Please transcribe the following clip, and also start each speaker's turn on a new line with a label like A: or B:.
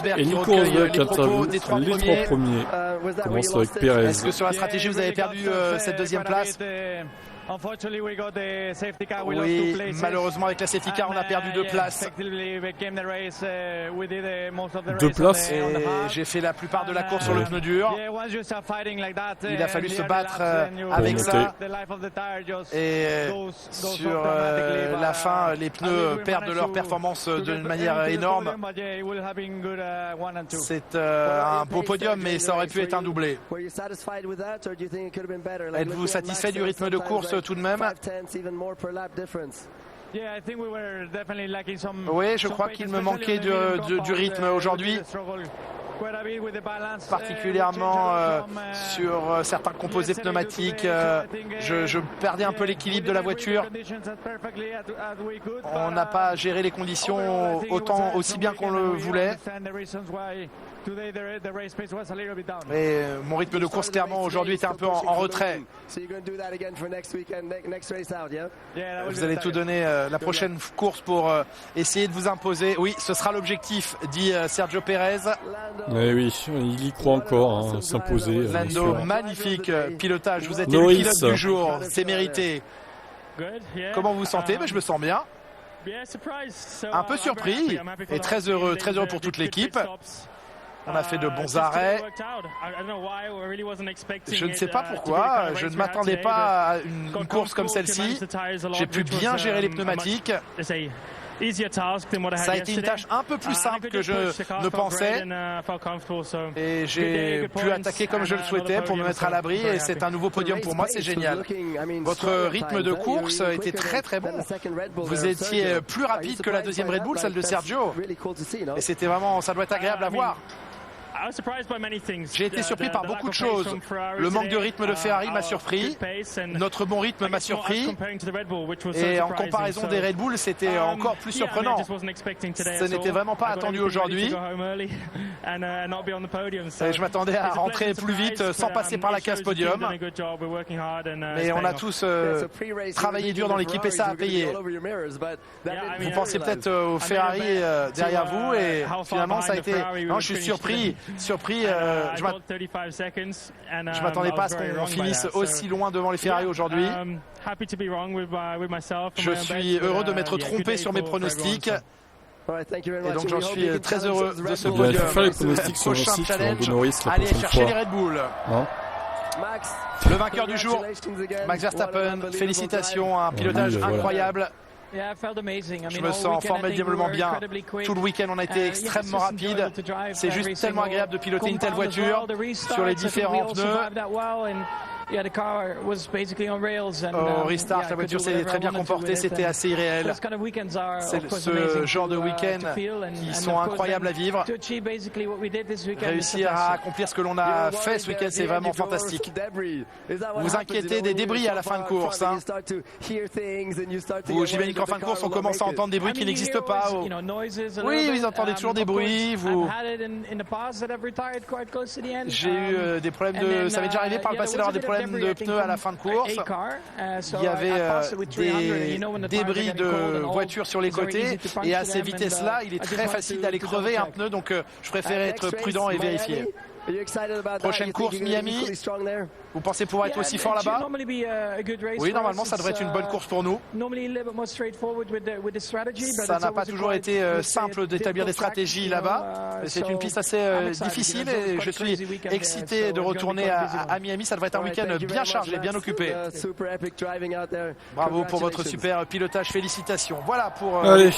A: Rosberg
B: Et
A: qui
B: Nico
A: recueille
B: Rosberg
A: les propos des trois premiers.
B: Commence avec Pérez.
A: Est-ce que sur la stratégie vous avez perdu cette deuxième place? Oui, malheureusement avec la safety car on a perdu 2 places.
B: 2 places.
A: Et j'ai fait la plupart de la course sur le pneu dur. Il a fallu se battre avec ça. Et sur la fin, les pneus perdent de leur performance d'une manière énorme. C'est un beau podium, mais ça aurait pu être un doublé. Êtes-vous satisfait du rythme de course tout de même? Oui, je crois qu'il me manquait du rythme aujourd'hui, particulièrement sur certains composés pneumatiques. Je perdais un peu l'équilibre de la voiture. On n'a pas géré les conditions aussi bien qu'on le voulait. Et mon rythme de course clairement aujourd'hui était un peu en retrait. Vous allez tout donner la prochaine course pour essayer de vous imposer. Oui, ce sera l'objectif, dit Sergio Pérez.
B: Mais oui, il y croit encore, hein, s'imposer.
A: Lando, magnifique pilotage. Vous êtes le pilote du jour, c'est mérité. Comment vous vous sentez? Je me sens bien. Un peu surpris et très heureux pour toute l'équipe. On a fait de bons arrêts. Je ne sais pas pourquoi, je ne m'attendais pas à une course comme celle-ci. J'ai pu bien gérer les pneumatiques. Ça a été une tâche un peu plus simple que je ne pensais. Et j'ai pu attaquer comme je le souhaitais pour me mettre à l'abri. Et c'est un nouveau podium pour moi, c'est génial. Votre rythme de course était très très bon. Vous étiez plus rapide que la deuxième Red Bull, celle de Sergio. Et c'était vraiment, ça doit être agréable à voir. J'ai été surpris par beaucoup de choses. Le manque de rythme de Ferrari m'a surpris. Notre bon rythme m'a surpris. Et en comparaison des Red Bull, c'était encore plus surprenant. Ce n'était vraiment pas attendu aujourd'hui. Je m'attendais à rentrer plus vite sans passer par la case podium. Mais on a tous travaillé dur dans l'équipe et ça a payé. Vous pensez peut-être au Ferrari derrière vous et finalement ça a été... Non, je suis surpris. Je m'attendais pas à ce qu'on finisse aussi loin devant les Ferrari aujourd'hui. Je suis heureux de m'être trompé sur mes pronostics. Et donc j'en suis très heureux de ce podium.
B: Il faut faire les pronostics sur le site de Norris la
A: allez
B: prochaine
A: chercher
B: fois.
A: les Red Bull.
B: Hein?
A: Le vainqueur du jour, Max Verstappen. Félicitations, un pilotage incroyable. Je me sens formidablement bien. Tout le week-end, on a été extrêmement rapide. C'est juste tellement agréable de piloter une telle voiture sur les différents pneus. Au restart, la voiture s'est très bien comportée, c'était assez irréel. C'est ce genre de week-end qui sont incroyables à vivre. Réussir à accomplir ce que l'on a fait ce week-end, c'est vraiment fantastique. Vous vous inquiétez des débris à la fin de course. Hein. J'imagine qu'en fin de course, on commence à entendre des bruits qui n'existent pas. Oui, vous entendez toujours des bruits. J'ai eu des problèmes de... Ça m'est déjà arrivé par le passé d'avoir des problèmes de pneus à la fin de course. Il y avait des débris de voitures sur les côtés et à ces vitesses-là, il est très facile d'aller crever un pneu, donc je préférais être prudent et vérifier. Prochaine course, Miami. Vous pensez pouvoir être aussi fort là-bas? Oui, normalement, ça devrait être une bonne course pour nous. Ça n'a pas toujours été simple d'établir des stratégies là-bas. C'est une piste assez difficile et je suis excité de retourner à Miami. Ça devrait être un week-end bien chargé, bien occupé. Bravo pour votre super pilotage. Félicitations. Voilà pour...
B: Allez.